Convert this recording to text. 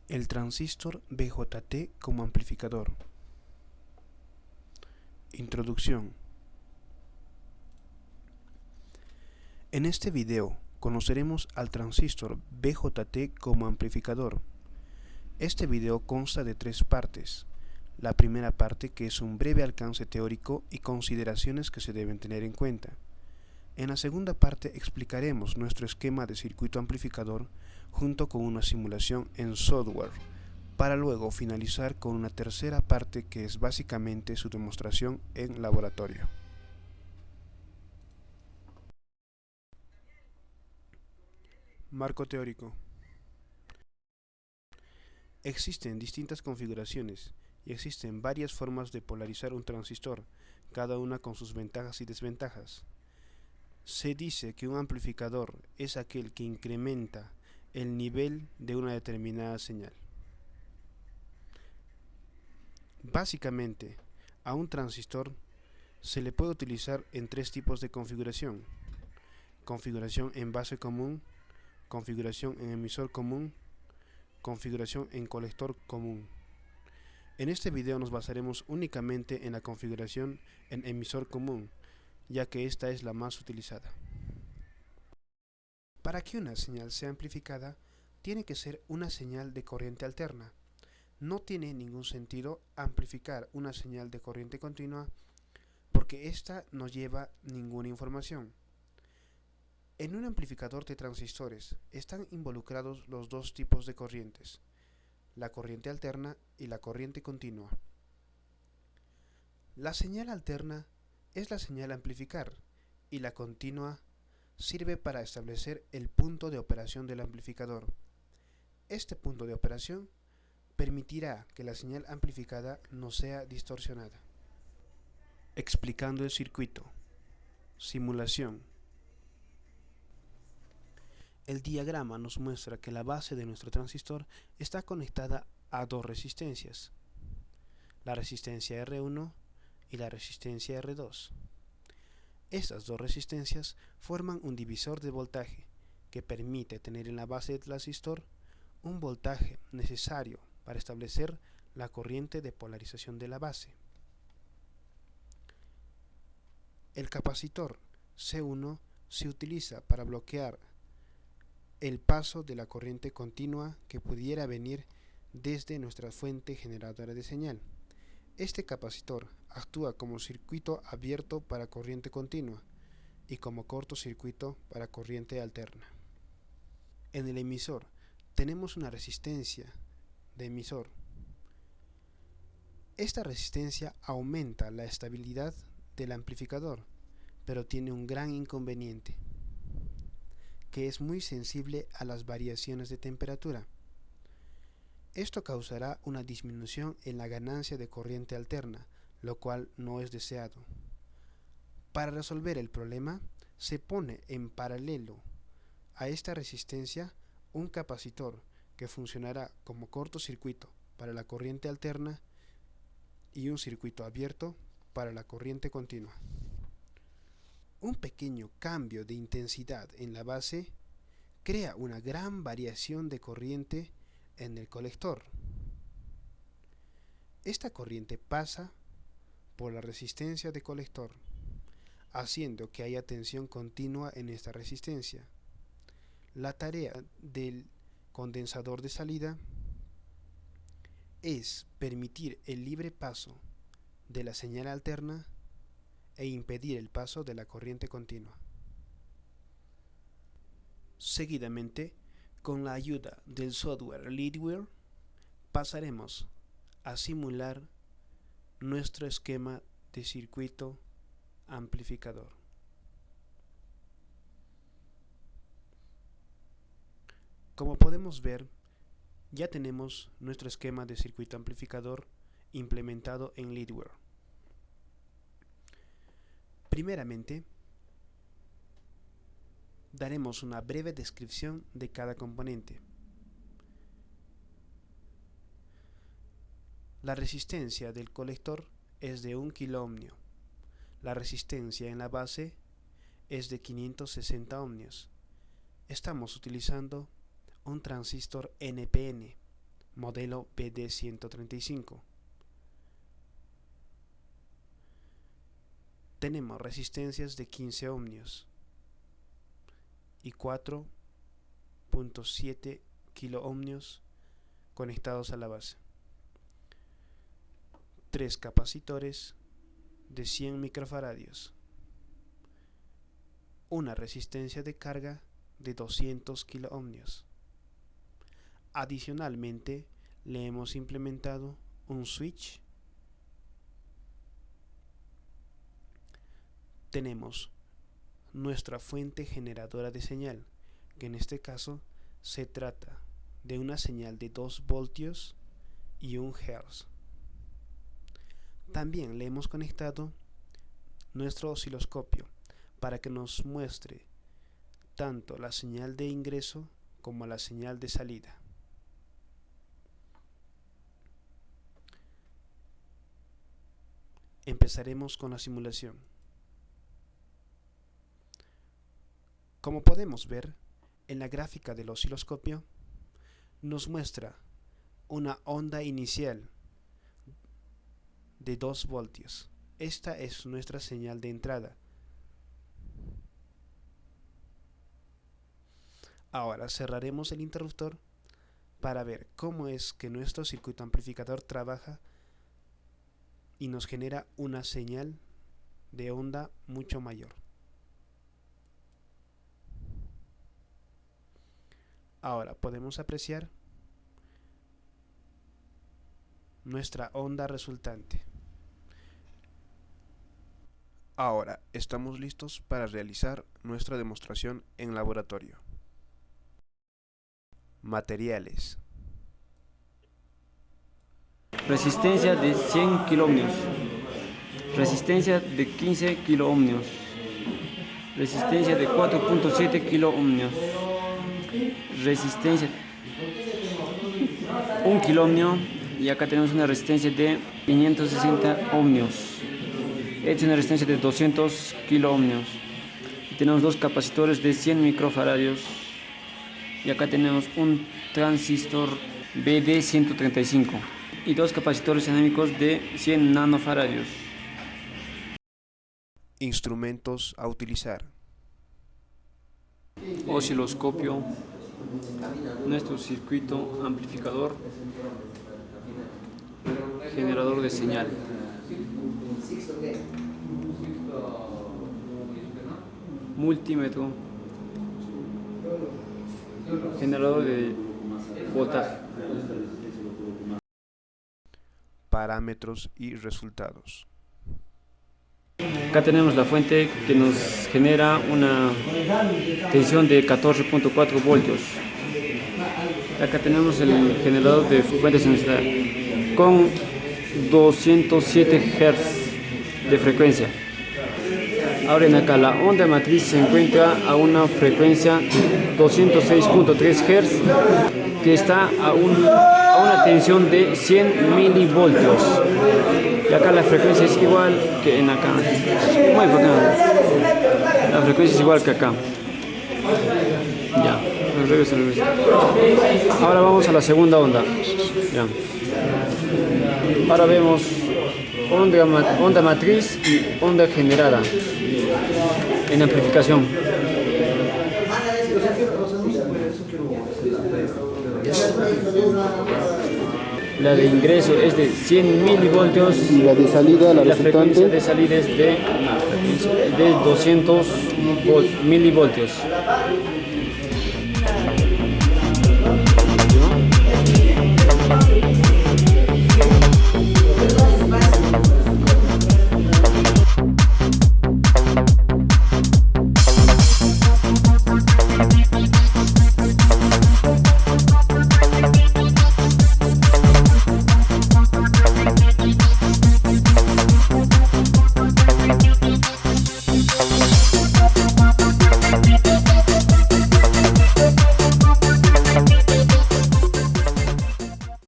El transistor BJT como amplificador. Introducción. En este video conoceremos al transistor BJT como amplificador. Este video consta de 3 partes. La primera parte, que es un breve alcance teórico y consideraciones que se deben tener en cuenta. En la segunda parte explicaremos nuestro esquema de circuito amplificador junto con una simulación en software, para luego finalizar con una tercera parte que es básicamente su demostración en laboratorio. Marco teórico. Existen distintas configuraciones y existen varias formas de polarizar un transistor, cada una con sus ventajas y desventajas. Se dice que un amplificador es aquel que incrementa el nivel de una determinada señal. Básicamente, a un transistor se le puede utilizar en 3 tipos de configuración: configuración en base común, configuración en emisor común, configuración en colector común. En este video nos basaremos únicamente en la configuración en emisor común, ya que esta es la más utilizada. Para que una señal sea amplificada, tiene que ser una señal de corriente alterna. No tiene ningún sentido amplificar una señal de corriente continua porque ésta no lleva ninguna información. En un amplificador de transistores están involucrados los dos tipos de corrientes, la corriente alterna y la corriente continua. La señal alterna es la señal a amplificar y la continua sirve para establecer el punto de operación del amplificador. Este punto de operación permitirá que la señal amplificada no sea distorsionada. Explicando el circuito. Simulación. El diagrama nos muestra que la base de nuestro transistor está conectada a dos resistencias, la resistencia R1 y la resistencia R2. Estas dos resistencias forman un divisor de voltaje que permite tener en la base del transistor un voltaje necesario para establecer la corriente de polarización de la base. El capacitor C1 se utiliza para bloquear el paso de la corriente continua que pudiera venir desde nuestra fuente generadora de señal. Este capacitor actúa como circuito abierto para corriente continua y como cortocircuito para corriente alterna. En el emisor tenemos una resistencia de emisor. Esta resistencia aumenta la estabilidad del amplificador, pero tiene un gran inconveniente, que es muy sensible a las variaciones de temperatura. Esto causará una disminución en la ganancia de corriente alterna, lo cual no es deseado. Para resolver el problema, se pone en paralelo a esta resistencia un capacitor que funcionará como cortocircuito para la corriente alterna y un circuito abierto para la corriente continua. Un pequeño cambio de intensidad en la base crea una gran variación de corriente en el colector. Esta corriente pasa por la resistencia de colector, haciendo que haya tensión continua en esta resistencia. La tarea del condensador de salida es permitir el libre paso de la señal alterna e impedir el paso de la corriente continua. Seguidamente, con la ayuda del software LeadWire, pasaremos a simular nuestro esquema de circuito amplificador. Como podemos ver, ya tenemos nuestro esquema de circuito amplificador implementado en LeadWire. Primeramente, daremos una breve descripción de cada componente. La resistencia del colector es de 1 kiloohmio. La resistencia en la base es de 560 ohmios. Estamos utilizando un transistor NPN. modelo BD135. Tenemos resistencias de 15 ohmios y 4.7 kiloohmios conectados a la base. 3 capacitores de 100 microfaradios. Una resistencia de carga de 200 kiloohmios. Adicionalmente, le hemos implementado un switch. Tenemos nuestra fuente generadora de señal, que en este caso se trata de una señal de 2 voltios y 1 Hz. También le hemos conectado nuestro osciloscopio para que nos muestre tanto la señal de ingreso como la señal de salida. Empezaremos con la simulación. Como podemos ver, en la gráfica del osciloscopio nos muestra una onda inicial de 2 voltios. Esta es nuestra señal de entrada. Ahora cerraremos el interruptor para ver cómo es que nuestro circuito amplificador trabaja y nos genera una señal de onda mucho mayor. Ahora podemos apreciar nuestra onda resultante. Ahora estamos listos para realizar nuestra demostración en laboratorio. Materiales. Resistencia de 100 kiloohmios. Resistencia de 15 kiloohmios. Resistencia de 4.7 kiloohmios. Resistencia 1 kiloohmio. Y acá tenemos una resistencia de 560 ohmios. Esta es una resistencia de 200 kiloohmios. Y tenemos 2 capacitores de 100 microfaradios. Y acá tenemos un transistor BD135 y 2 capacitores dinámicos de 100 nanofaradios. Instrumentos a utilizar. Osciloscopio, nuestro circuito amplificador, generador de señal. Multímetro, generador de voltaje. Parámetros y resultados. Acá tenemos la fuente que nos genera una tensión de 14.4 voltios. Acá tenemos el generador de fuente sinusoidal con 207 Hz de frecuencia. Ahora en acá la onda matriz se encuentra a una frecuencia 206.3 Hz que está a una tensión de 100 milivoltios. Y acá la frecuencia es igual que en acá. Muy importante. La frecuencia es igual que acá. Ya. Ahora vamos a la segunda onda. Ya. Ahora vemos onda matriz y onda generada en amplificación. La de ingreso es de 100 milivoltios y la de salida, la resultante, frecuencia de salida es de 200 milivoltios.